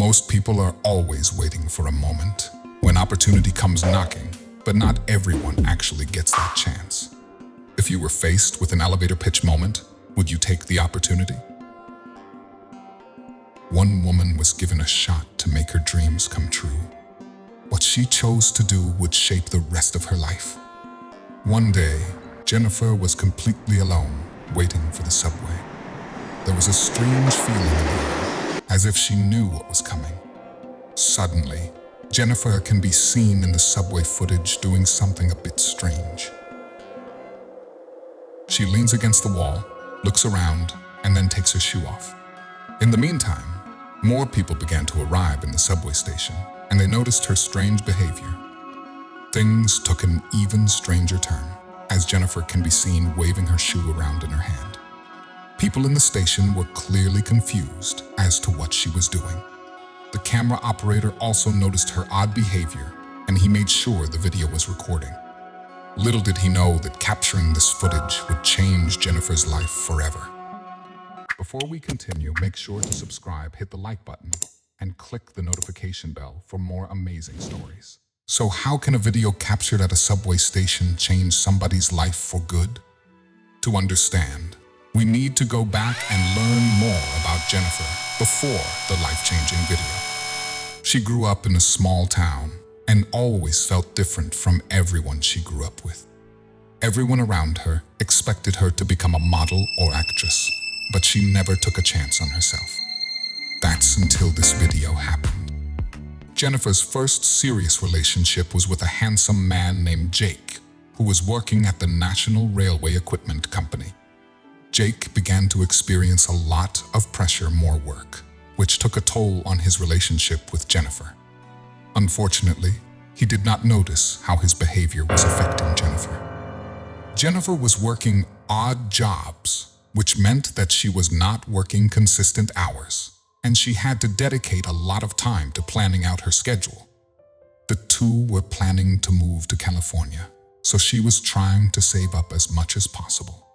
Most people are always waiting for a moment when opportunity comes knocking, but not everyone actually gets that chance. If you were faced with an elevator pitch moment, would you take the opportunity? One woman was given a shot to make her dreams come true. What she chose to do would shape the rest of her life. One day, Jennifer was completely alone, waiting for the subway. There was a strange feeling in the air, as if she knew what was coming. Suddenly, Jennifer can be seen in the subway footage doing something a bit strange. She leans against the wall, looks around, and then takes her shoe off. In the meantime, more people began to arrive in the subway station, and they noticed her strange behavior. Things took an even stranger turn, as Jennifer can be seen waving her shoe around in her hand. People in the station were clearly confused as to what she was doing. The camera operator also noticed her odd behavior, and he made sure the video was recording. Little did he know that capturing this footage would change Jennifer's life forever. Before we continue, make sure to subscribe, hit the like button, and click the notification bell for more amazing stories. So how can a video captured at a subway station change somebody's life for good? To understand, we need to go back and learn more about Jennifer before the life-changing video. She grew up in a small town and always felt different from everyone she grew up with. Everyone around her expected her to become a model or actress, but she never took a chance on herself. That's until this video happened. Jennifer's first serious relationship was with a handsome man named Jake, who was working at the National Railway Equipment Company. Jake began to experience a lot of pressure, more work, which took a toll on his relationship with Jennifer. Unfortunately, he did not notice how his behavior was affecting Jennifer. Jennifer was working odd jobs, which meant that she was not working consistent hours, and she had to dedicate a lot of time to planning out her schedule. The two were planning to move to California, so she was trying to save up as much as possible.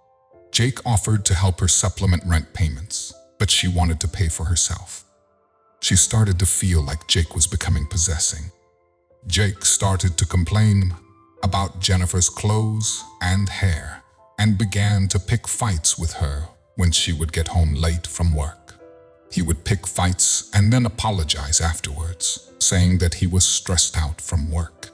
Jake offered to help her supplement rent payments, but she wanted to pay for herself. She started to feel like Jake was becoming possessing. Jake started to complain about Jennifer's clothes and hair and began to pick fights with her when she would get home late from work. He would pick fights and then apologize afterwards, saying that he was stressed out from work.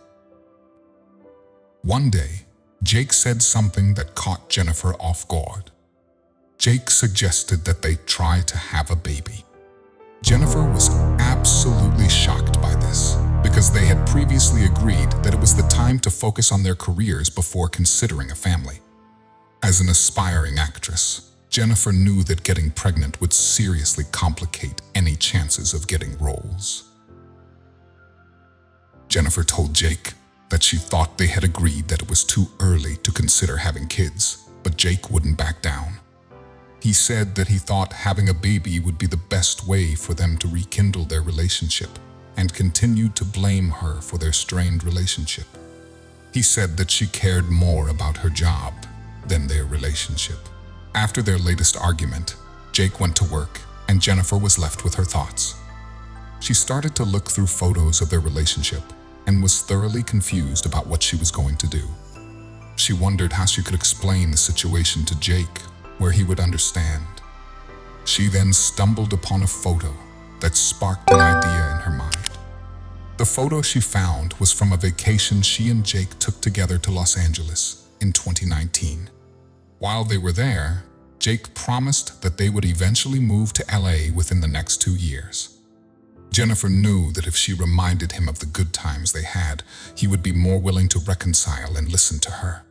One day, Jake said something that caught Jennifer off guard. Jake suggested that they try to have a baby. Jennifer was absolutely shocked by this, because they had previously agreed that it was the time to focus on their careers before considering a family. As an aspiring actress, Jennifer knew that getting pregnant would seriously complicate any chances of getting roles. Jennifer told Jake that she thought they had agreed that it was too early to consider having kids, but Jake wouldn't back down. He said that he thought having a baby would be the best way for them to rekindle their relationship, and continued to blame her for their strained relationship. He said that she cared more about her job than their relationship. After their latest argument, Jake went to work and Jennifer was left with her thoughts. She started to look through photos of their relationship and was thoroughly confused about what she was going to do. She wondered how she could explain the situation to Jake, where he would understand. She then stumbled upon a photo that sparked an idea in her mind. The photo she found was from a vacation she and Jake took together to Los Angeles in 2019. While they were there, Jake promised that they would eventually move to LA within the next 2 years. Jennifer knew that if she reminded him of the good times they had, he would be more willing to reconcile and listen to her.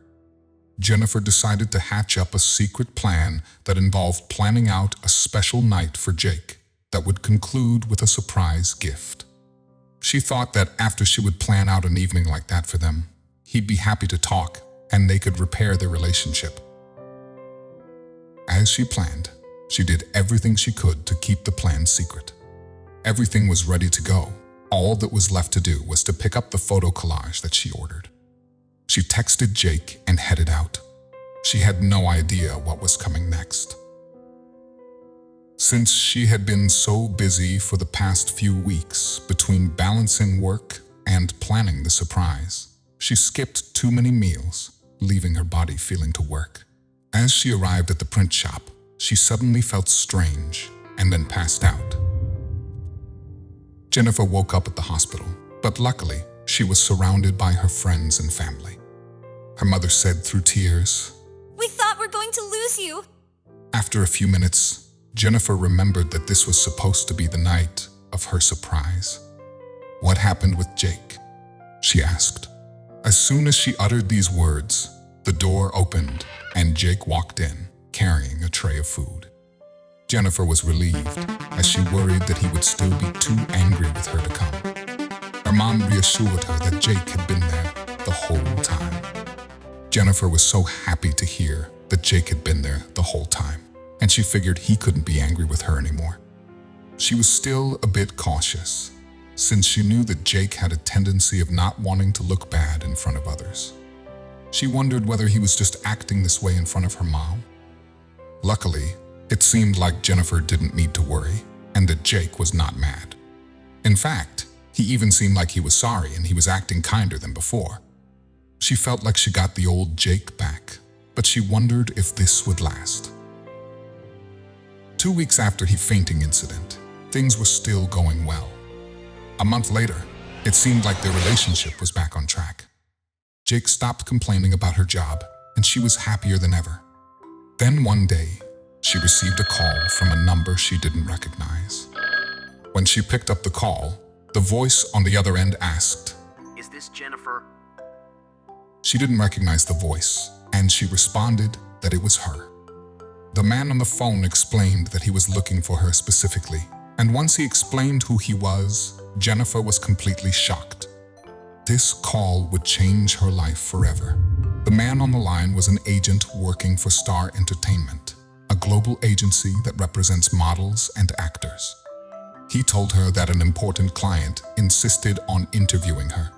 Jennifer decided to hatch up a secret plan that involved planning out a special night for Jake that would conclude with a surprise gift. She thought that after she would plan out an evening like that for them, he'd be happy to talk and they could repair their relationship. As she planned, she did everything she could to keep the plan secret. Everything was ready to go. All that was left to do was to pick up the photo collage that she ordered. She texted Jake and headed out. She had no idea what was coming next. Since she had been so busy for the past few weeks between balancing work and planning the surprise, she skipped too many meals, leaving her body feeling to work. As she arrived at the print shop, she suddenly felt strange and then passed out. Jennifer woke up at the hospital, but luckily, she was surrounded by her friends and family. Her mother said through tears, "We thought we're going to lose you." After a few minutes, Jennifer remembered that this was supposed to be the night of her surprise. "What happened with Jake?" she asked. As soon as she uttered these words, the door opened and Jake walked in, carrying a tray of food. Jennifer was relieved, as she worried that he would still be too angry with her to come. Her mom reassured her that Jake had been there the whole time. Jennifer was so happy to hear that Jake had been there the whole time, and she figured he couldn't be angry with her anymore. She was still a bit cautious, since she knew that Jake had a tendency of not wanting to look bad in front of others. She wondered whether he was just acting this way in front of her mom. Luckily, it seemed like Jennifer didn't need to worry, and that Jake was not mad. In fact, he even seemed like he was sorry and he was acting kinder than before. She felt like she got the old Jake back, but she wondered if this would last. 2 weeks after his fainting incident, things were still going well. A month later, it seemed like their relationship was back on track. Jake stopped complaining about her job, and she was happier than ever. Then one day, she received a call from a number she didn't recognize. When she picked up the call, the voice on the other end asked, "Is this Jennifer?" She didn't recognize the voice, and she responded that it was her. The man on the phone explained that he was looking for her specifically, and once he explained who he was, Jennifer was completely shocked. This call would change her life forever. The man on the line was an agent working for Star Entertainment, a global agency that represents models and actors. He told her that an important client insisted on interviewing her.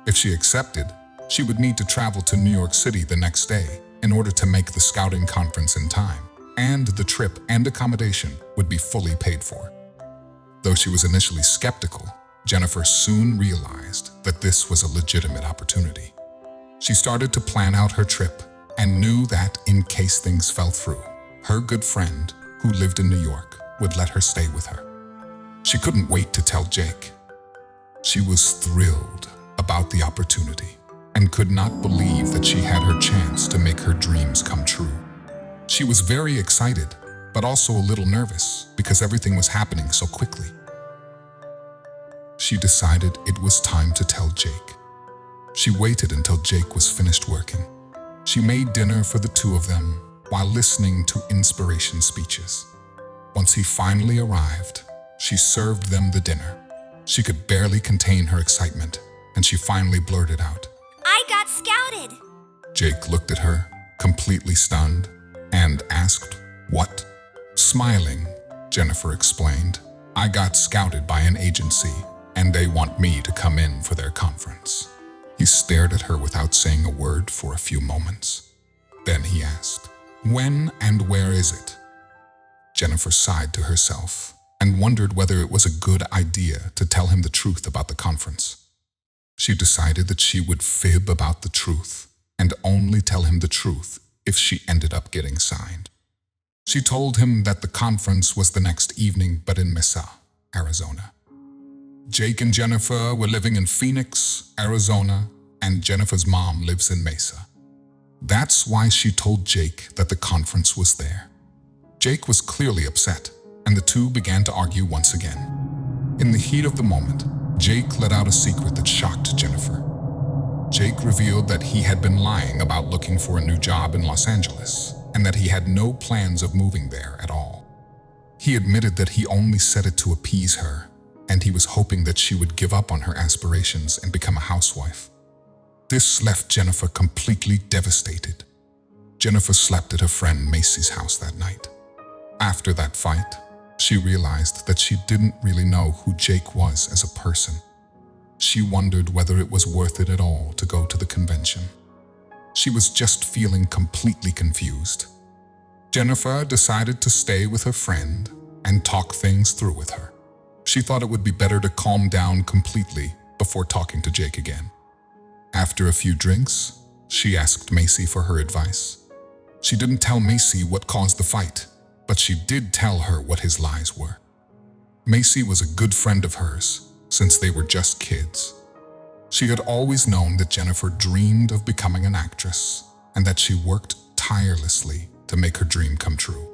If she accepted, she would need to travel to New York City the next day in order to make the scouting conference in time, and the trip and accommodation would be fully paid for. Though she was initially skeptical, Jennifer soon realized that this was a legitimate opportunity. She started to plan out her trip and knew that in case things fell through, her good friend, who lived in New York, would let her stay with her. She couldn't wait to tell Jake. She was thrilled about the opportunity and could not believe that she had her chance to make her dreams come true. She was very excited, but also a little nervous because everything was happening so quickly. She decided it was time to tell Jake. She waited until Jake was finished working. She made dinner for the two of them while listening to inspiration speeches. Once he finally arrived, she served them the dinner. She could barely contain her excitement, and she finally blurted out, "I got scouted." Jake looked at her, completely stunned, and asked, "What?" Smiling, Jennifer explained, "I got scouted by an agency, and they want me to come in for their conference." He stared at her without saying a word for a few moments. Then he asked, "When and where is it?" Jennifer sighed to herself and wondered whether it was a good idea to tell him the truth about the conference. She decided that she would fib about the truth and only tell him the truth if she ended up getting signed. She told him that the conference was the next evening, but in Mesa, Arizona. Jake and Jennifer were living in Phoenix, Arizona, and Jennifer's mom lives in Mesa. That's why she told Jake that the conference was there. Jake was clearly upset, and the two began to argue once again. In the heat of the moment, Jake let out a secret that shocked Jennifer. Jake revealed that he had been lying about looking for a new job in Los Angeles, and that he had no plans of moving there at all. He admitted that he only said it to appease her, and he was hoping that she would give up on her aspirations and become a housewife. This left Jennifer completely devastated. Jennifer slept at her friend Macy's house that night. After that fight, she realized that she didn't really know who Jake was as a person. She wondered whether it was worth it at all to go to the convention. She was just feeling completely confused. Jennifer decided to stay with her friend and talk things through with her. She thought it would be better to calm down completely before talking to Jake again. After a few drinks, she asked Macy for her advice. She didn't tell Macy what caused the fight, but she did tell her what his lies were. Macy was a good friend of hers since they were just kids. She had always known that Jennifer dreamed of becoming an actress and that she worked tirelessly to make her dream come true.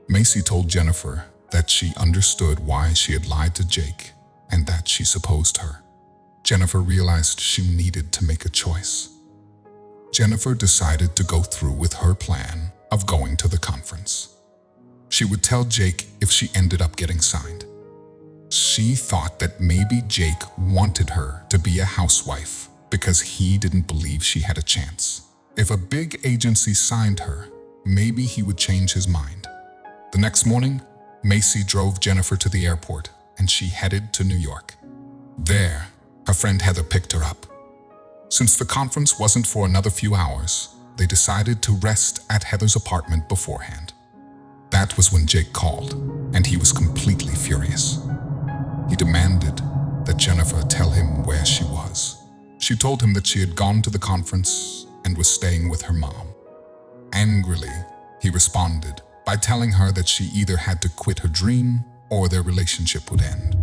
Macy told Jennifer that she understood why she had lied to Jake and that she supposed her. Jennifer realized she needed to make a choice. Jennifer decided to go through with her plan of going to the conference. She would tell Jake if she ended up getting signed. She thought that maybe Jake wanted her to be a housewife because he didn't believe she had a chance. If a big agency signed her, maybe he would change his mind. The next morning, Macy drove Jennifer to the airport and she headed to New York. There, her friend Heather picked her up. Since the conference wasn't for another few hours, they decided to rest at Heather's apartment beforehand. That was when Jake called, and he was completely furious. He demanded that Jennifer tell him where she was. She told him that she had gone to the conference and was staying with her mom. Angrily, he responded by telling her that she either had to quit her dream or their relationship would end.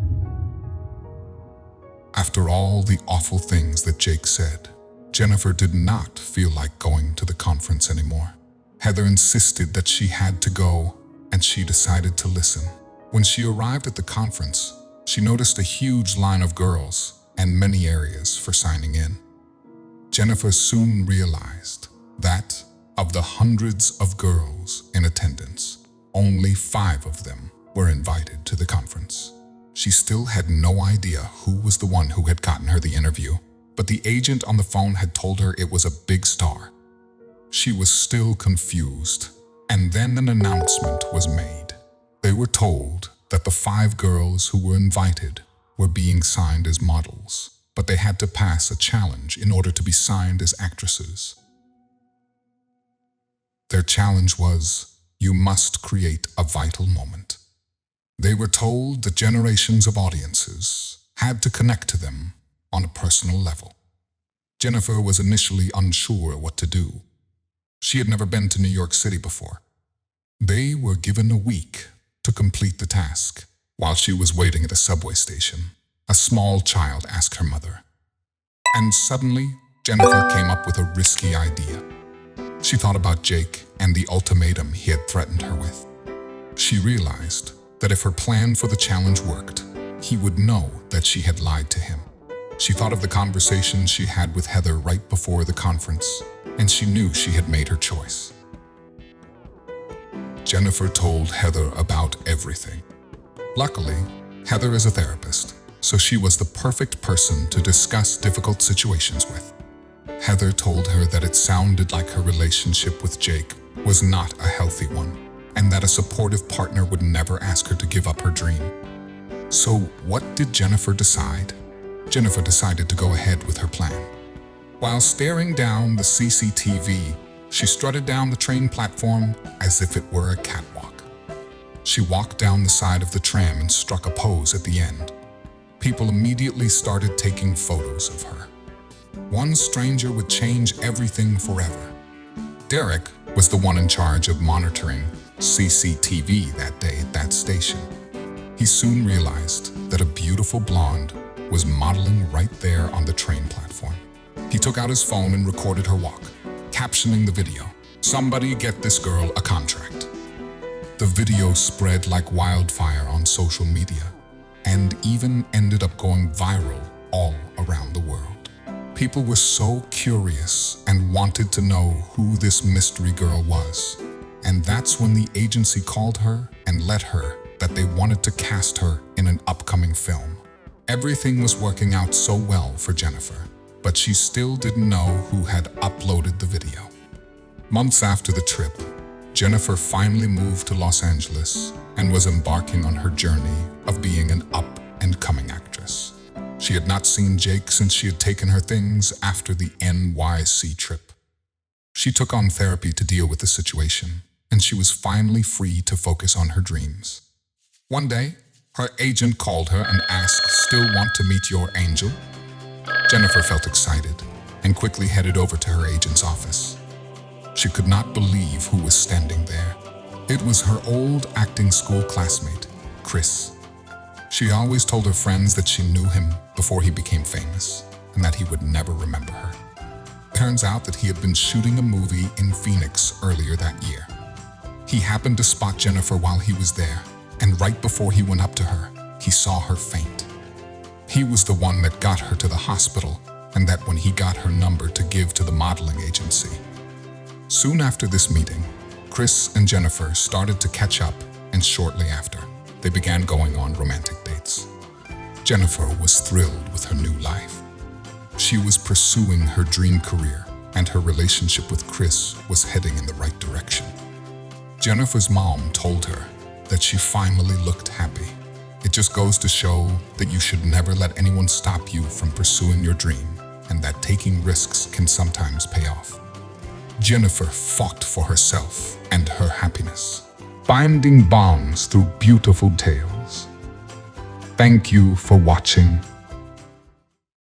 After all the awful things that Jake said, Jennifer did not feel like going to the conference anymore. Heather insisted that she had to go, and she decided to listen. When she arrived at the conference, she noticed a huge line of girls and many areas for signing in. Jennifer soon realized that of the hundreds of girls in attendance, only 5 of them were invited to the conference. She still had no idea who was the one who had gotten her the interview, but the agent on the phone had told her it was a big star. She was still confused, and then an announcement was made. They were told that the 5 girls who were invited were being signed as models, but they had to pass a challenge in order to be signed as actresses. Their challenge was, you must create a vital moment. They were told that generations of audiences had to connect to them on a personal level. Jennifer was initially unsure what to do. She had never been to New York City before. They were given a week to complete the task. While she was waiting at a subway station, a small child asked her mother. And suddenly, Jennifer came up with a risky idea. She thought about Jake and the ultimatum he had threatened her with. She realized that if her plan for the challenge worked, he would know that she had lied to him. She thought of the conversation she had with Heather right before the conference, and she knew she had made her choice. Jennifer told Heather about everything. Luckily, Heather is a therapist, so she was the perfect person to discuss difficult situations with. Heather told her that it sounded like her relationship with Jake was not a healthy one, and that a supportive partner would never ask her to give up her dream. So what did Jennifer decide? Jennifer decided to go ahead with her plan. While staring down the CCTV, she strutted down the train platform as if it were a catwalk. She walked down the side of the tram and struck a pose at the end. People immediately started taking photos of her. One stranger would change everything forever. Derek was the one in charge of monitoring CCTV that day at that station. He soon realized that a beautiful blonde was modeling right there on the train platform. He took out his phone and recorded her walk, captioning the video, "Somebody get this girl a contract." The video spread like wildfire on social media and even ended up going viral all around the world. People were so curious and wanted to know who this mystery girl was. And that's when the agency called her and let her that they wanted to cast her in an upcoming film. Everything was working out so well for Jennifer, but she still didn't know who had uploaded the video. Months after the trip, Jennifer finally moved to Los Angeles and was embarking on her journey of being an up-and-coming actress. She had not seen Jake since she had taken her things after the NYC trip. She took on therapy to deal with the situation, and she was finally free to focus on her dreams. One day, her agent called her and asked, "Still want to meet your angel?" Jennifer felt excited and quickly headed over to her agent's office. She could not believe who was standing there. It was her old acting school classmate, Chris. She always told her friends that she knew him before he became famous and that he would never remember her. Turns out that he had been shooting a movie in Phoenix earlier that year. He happened to spot Jennifer while he was there, and right before he went up to her, he saw her faint. He was the one that got her to the hospital, and that when he got her number to give to the modeling agency. Soon after this meeting, Chris and Jennifer started to catch up, and shortly after, they began going on romantic dates. Jennifer was thrilled with her new life. She was pursuing her dream career, and her relationship with Chris was heading in the right direction. Jennifer's mom told her that she finally looked happy. It just goes to show that you should never let anyone stop you from pursuing your dream, and that taking risks can sometimes pay off. Jennifer fought for herself and her happiness, binding bonds through beautiful tales. Thank you for watching.